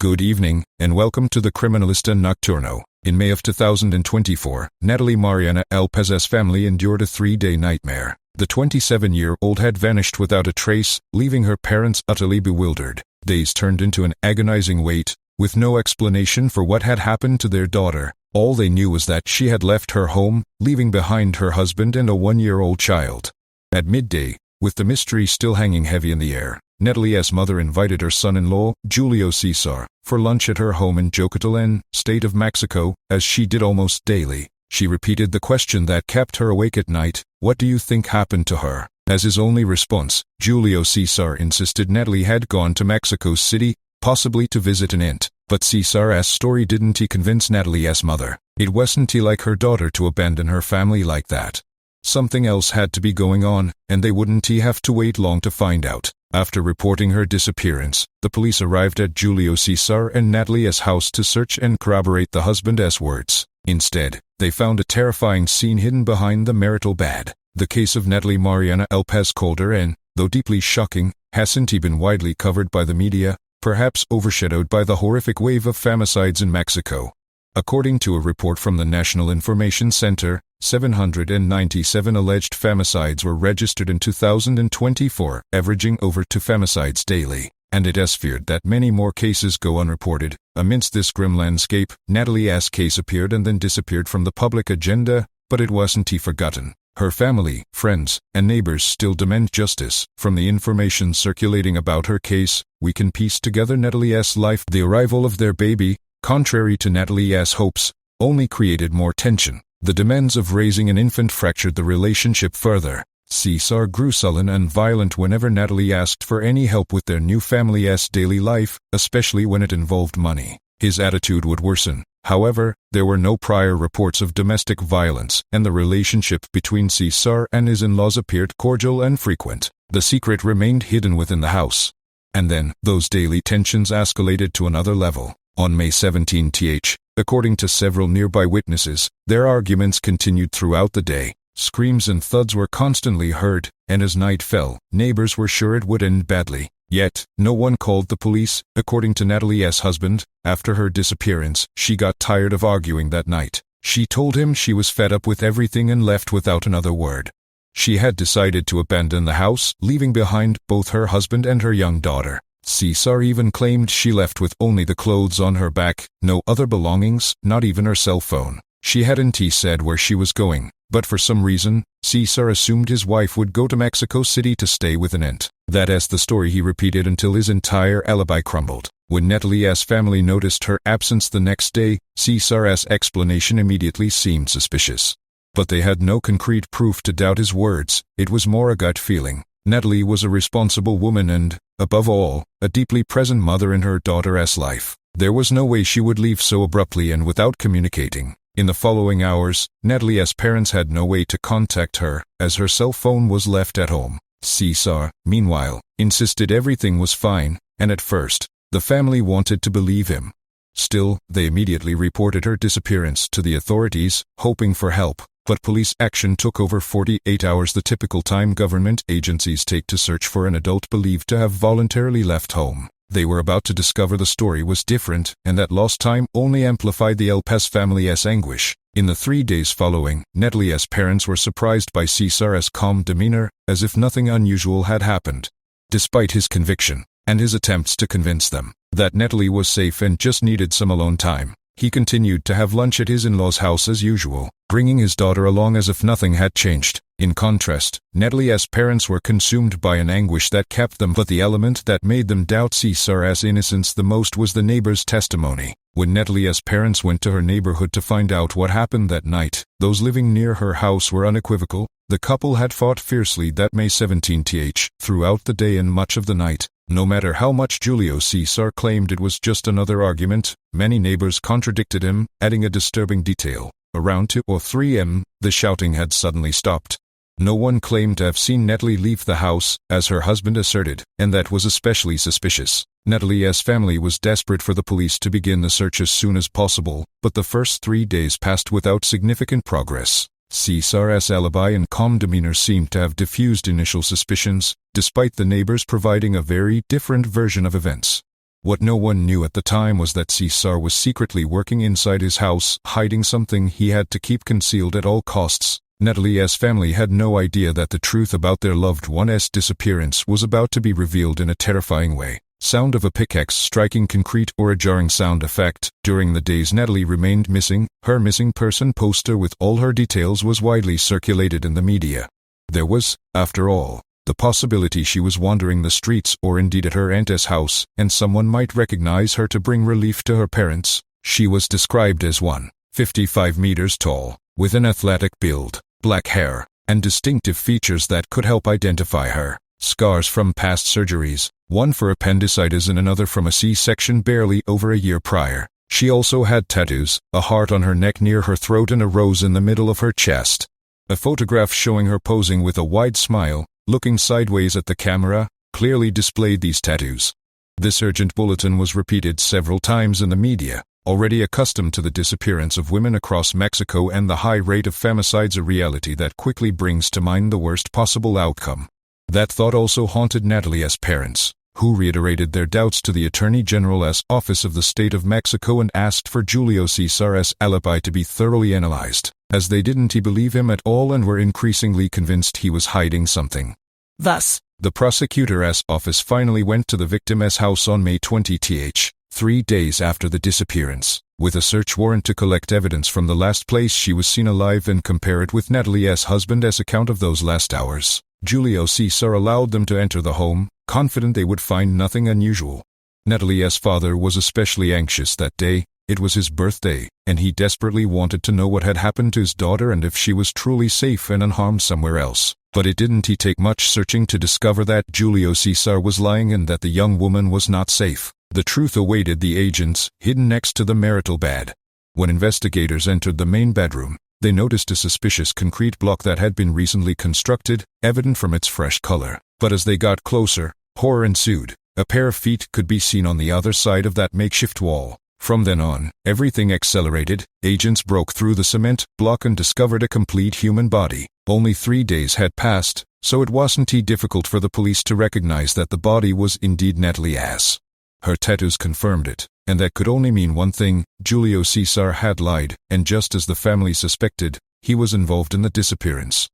Good evening, and welcome to the Criminalista Nocturno. In May of 2024, Natalie Mariana López's family endured a 3-day nightmare. The 27-year-old had vanished without a trace, leaving her parents utterly bewildered. Days turned into an agonizing wait, with no explanation for what had happened to their daughter. All they knew was that she had left her home, leaving behind her husband and a 1-year-old child. At midday, with the mystery still hanging heavy in the air, Natalie's mother invited her son-in-law, Julio César, for lunch at her home in Yucatán, state of Mexico, as she did almost daily. She repeated the question that kept her awake at night: "What do you think happened to her?" As his only response, Julio César insisted Natalie had gone to Mexico City, possibly to visit an aunt. But César's story didn't convince Natalie's mother. It wasn't like her daughter to abandon her family like that. Something else had to be going on, and they wouldn't have to wait long to find out. After reporting her disappearance, the police arrived at Julio César and Natalie's house to search and corroborate the husband's words. Instead, they found a terrifying scene hidden behind the marital bed. The case of Natalie Mariana López colder and, though deeply shocking, hasn't been widely covered by the media, perhaps overshadowed by the horrific wave of femicides in Mexico. According to a report from the National Information Center, 797 alleged femicides were registered in 2024, averaging over 2 femicides daily, and it is feared that many more cases go unreported. Amidst this grim landscape, Natalie's case appeared and then disappeared from the public agenda, but it wasn't forgotten. Her family, friends, and neighbors still demand justice. From the information circulating about her case, we can piece together Natalie's life. The arrival of their baby, contrary to Natalie's hopes, only created more tension. The demands of raising an infant fractured the relationship further. César grew sullen and violent whenever Natalie asked for any help with their new family's daily life, especially when it involved money. His attitude would worsen. However, there were no prior reports of domestic violence, and the relationship between César and his in-laws appeared cordial and frequent. The secret remained hidden within the house. And then, those daily tensions escalated to another level. On May 17th, according to several nearby witnesses, their arguments continued throughout the day. Screams and thuds were constantly heard, and as night fell, neighbors were sure it would end badly. Yet, no one called the police. According to Natalie's husband, after her disappearance, she got tired of arguing that night. She told him she was fed up with everything and left without another word. She had decided to abandon the house, leaving behind both her husband and her young daughter. César even claimed she left with only the clothes on her back, no other belongings, not even her cell phone. She hadn't said where she was going, but for some reason, César assumed his wife would go to Mexico City to stay with an aunt. That is the story he repeated until his entire alibi crumbled. When Natalie's family noticed her absence the next day, César's explanation immediately seemed suspicious. But they had no concrete proof to doubt his words. It was more a gut feeling. Natalie was a responsible woman and, above all, a deeply present mother in her daughter's life. There was no way she would leave so abruptly and without communicating. In the following hours, Natalie's parents had no way to contact her, as her cell phone was left at home. César, meanwhile, insisted everything was fine, and at first, the family wanted to believe him. Still, they immediately reported her disappearance to the authorities, hoping for help. But police action took over 48 hours, the typical time government agencies take to search for an adult believed to have voluntarily left home. They were about to discover the story was different, and that lost time only amplified the López family's anguish. In the 3 days following, Natalie's parents were surprised by César's calm demeanor, as if nothing unusual had happened. Despite his conviction, and his attempts to convince them that Natalie was safe and just needed some alone time, he continued to have lunch at his in-laws' house as usual, bringing his daughter along as if nothing had changed. In contrast, Natalie's parents were consumed by an anguish that kept them, but the element that made them doubt César's innocence the most was the neighbor's testimony. When Natalie's parents went to her neighborhood to find out what happened that night, those living near her house were unequivocal. The couple had fought fiercely that May 17th, throughout the day and much of the night. No matter how much Julio César claimed it was just another argument, many neighbors contradicted him, adding a disturbing detail. Around 2 or 3 a.m., the shouting had suddenly stopped. No one claimed to have seen Natalie leave the house, as her husband asserted, and that was especially suspicious. Natalie's family was desperate for the police to begin the search as soon as possible, but the first 3 days passed without significant progress. César's alibi and calm demeanor seemed to have diffused initial suspicions, despite the neighbors providing a very different version of events. What no one knew at the time was that Cesar was secretly working inside his house, hiding something he had to keep concealed at all costs. Natalie's family had no idea that the truth about their loved one's disappearance was about to be revealed in a terrifying way. Sound of a pickaxe striking concrete or a jarring sound effect. During the days Natalie remained missing, her missing person poster with all her details was widely circulated in the media. There was, after all, the possibility she was wandering the streets or indeed at her aunt's house, and someone might recognize her to bring relief to her parents. She was described as 1.55 meters tall, with an athletic build, black hair, and distinctive features that could help identify her. Scars from past surgeries, one for appendicitis and another from a C-section barely over a year prior. She also had tattoos, a heart on her neck near her throat and a rose in the middle of her chest. A photograph showing her posing with a wide smile, looking sideways at the camera, clearly displayed these tattoos. This urgent bulletin was repeated several times in the media. Already accustomed to the disappearance of women across Mexico and the high rate of femicides, a reality that quickly brings to mind the worst possible outcome. That thought also haunted Natalie's parents, who reiterated their doubts to the Attorney General's Office of the State of Mexico and asked for Julio Cesar's alibi to be thoroughly analyzed, as they didn't believe him at all and were increasingly convinced he was hiding something. Thus, the prosecutor's office finally went to the victim's house on May 20th, 3 days after the disappearance, with a search warrant to collect evidence from the last place she was seen alive and compare it with Natalie's husband's account of those last hours. Julio Cesar allowed them to enter the home, confident they would find nothing unusual. Natalie's father was especially anxious that day. It was his birthday, and he desperately wanted to know what had happened to his daughter and if she was truly safe and unharmed somewhere else. But it didn't take much searching to discover that Julio Cesar was lying and that the young woman was not safe. The truth awaited the agents, hidden next to the marital bed. When investigators entered the main bedroom, they noticed a suspicious concrete block that had been recently constructed, evident from its fresh color. But as they got closer, horror ensued. A pair of feet could be seen on the other side of that makeshift wall. From then on, everything accelerated. Agents broke through the cement block and discovered a complete human body. Only 3 days had passed, so it wasn't difficult for the police to recognize that the body was indeed Natalie's. Her tattoos confirmed it, and that could only mean one thing: Julio Cesar had lied, and just as the family suspected, he was involved in the disappearance.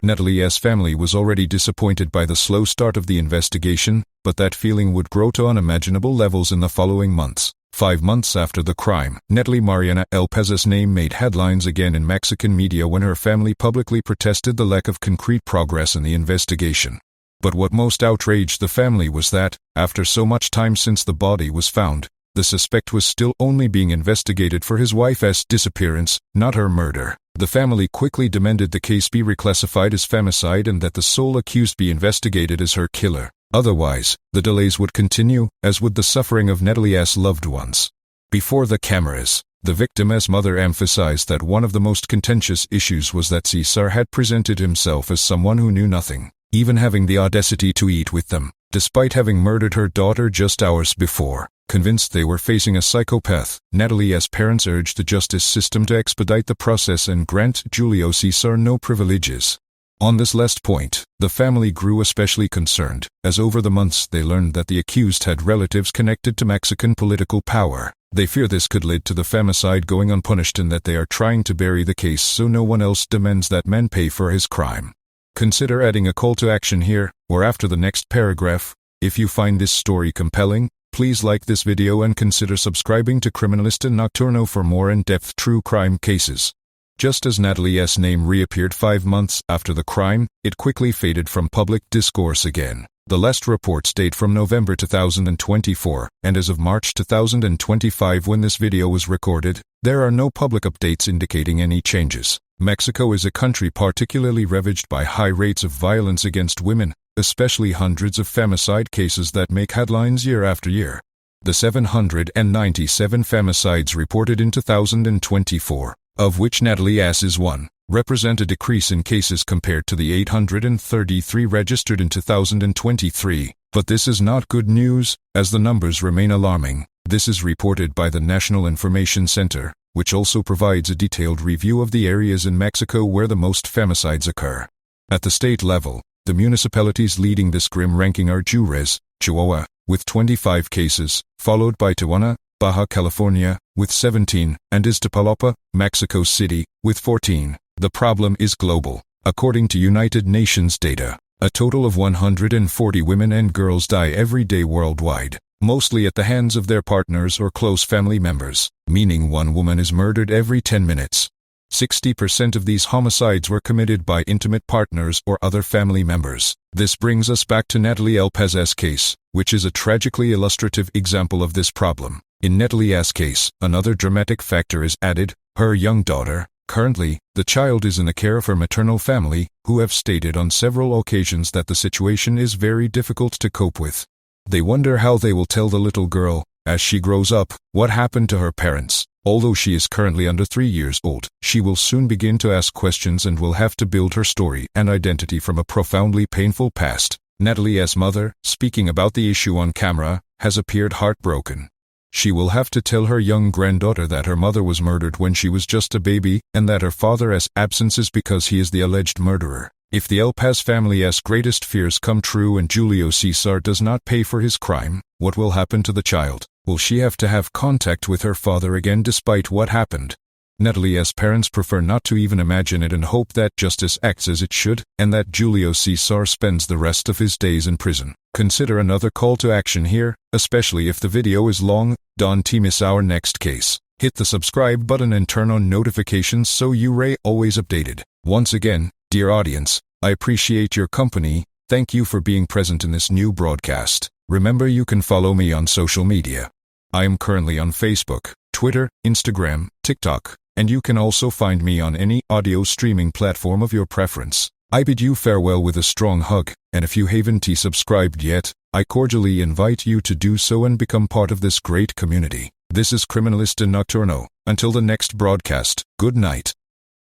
Natalie's family was already disappointed by the slow start of the investigation, but that feeling would grow to unimaginable levels in the following months. 5 months after the crime, Natalie Mariana López's name made headlines again in Mexican media when her family publicly protested the lack of concrete progress in the investigation. But what most outraged the family was that, after so much time since the body was found, the suspect was still only being investigated for his wife's disappearance, not her murder. The family quickly demanded the case be reclassified as femicide and that the sole accused be investigated as her killer. Otherwise, the delays would continue, as would the suffering of Natalie's loved ones. Before the cameras, the victim's mother emphasized that one of the most contentious issues was that Cesar had presented himself as someone who knew nothing, even having the audacity to eat with them, despite having murdered her daughter just hours before. Convinced they were facing a psychopath, Natalie's parents urged the justice system to expedite the process and grant Julio Cesar no privileges. On this last point, the family grew especially concerned, as over the months they learned that the accused had relatives connected to Mexican political power. They fear this could lead to the femicide going unpunished and that they are trying to bury the case so no one else demands that man pay for his crime. Consider adding a call to action here, or after the next paragraph. If you find this story compelling, please like this video and consider subscribing to Criminalista Nocturno for more in-depth true crime cases. Just as Natalie's name reappeared 5 months after the crime, it quickly faded from public discourse again. The last reports date from November 2024, and as of March 2025 when this video was recorded, there are no public updates indicating any changes. Mexico is a country particularly ravaged by high rates of violence against women, especially hundreds of femicide cases that make headlines year after year. The 797 femicides reported in 2024, of which Natalie's is one, represent a decrease in cases compared to the 833 registered in 2023. But this is not good news, as the numbers remain alarming. This is reported by the National Information Center, which also provides a detailed review of the areas in Mexico where the most femicides occur. At the state level, The municipalities leading this grim ranking are Juarez, Chihuahua, with 25 cases, followed by Tijuana, Baja California, with 17, and Iztapalapa, Mexico City, with 14. The problem is global. According to United Nations data, a total of 140 women and girls die every day worldwide, mostly at the hands of their partners or close family members, meaning one woman is murdered every 10 minutes. 60% of these homicides were committed by intimate partners or other family members. This brings us back to Natalie López's case, which is a tragically illustrative example of this problem. In Natalie's case, another dramatic factor is added: her young daughter. Currently, the child is in the care of her maternal family, who have stated on several occasions that the situation is very difficult to cope with. They wonder how they will tell the little girl, as she grows up, what happened to her parents. Although she is currently under 3 years old, she will soon begin to ask questions and will have to build her story and identity from a profoundly painful past. Natalie's mother, speaking about the issue on camera, has appeared heartbroken. She will have to tell her young granddaughter that her mother was murdered when she was just a baby, and that her father's absence is because he is the alleged murderer. If the López family's greatest fears come true and Julio César does not pay for his crime, what will happen to the child? Will she have to have contact with her father again despite what happened? Natalie's parents prefer not to even imagine it and hope that justice acts as it should, and that Julio César spends the rest of his days in prison. Consider another call to action here, especially if the video is long. Don't miss our next case. Hit the subscribe button and turn on notifications so you're always updated. Once again, dear audience, I appreciate your company. Thank you for being present in this new broadcast. Remember, you can follow me on social media. I am currently on Facebook, Twitter, Instagram, TikTok, and you can also find me on any audio streaming platform of your preference. I bid you farewell with a strong hug, and if you haven't subscribed yet, I cordially invite you to do so and become part of this great community. This is Criminalista Nocturno. Until the next broadcast, good night.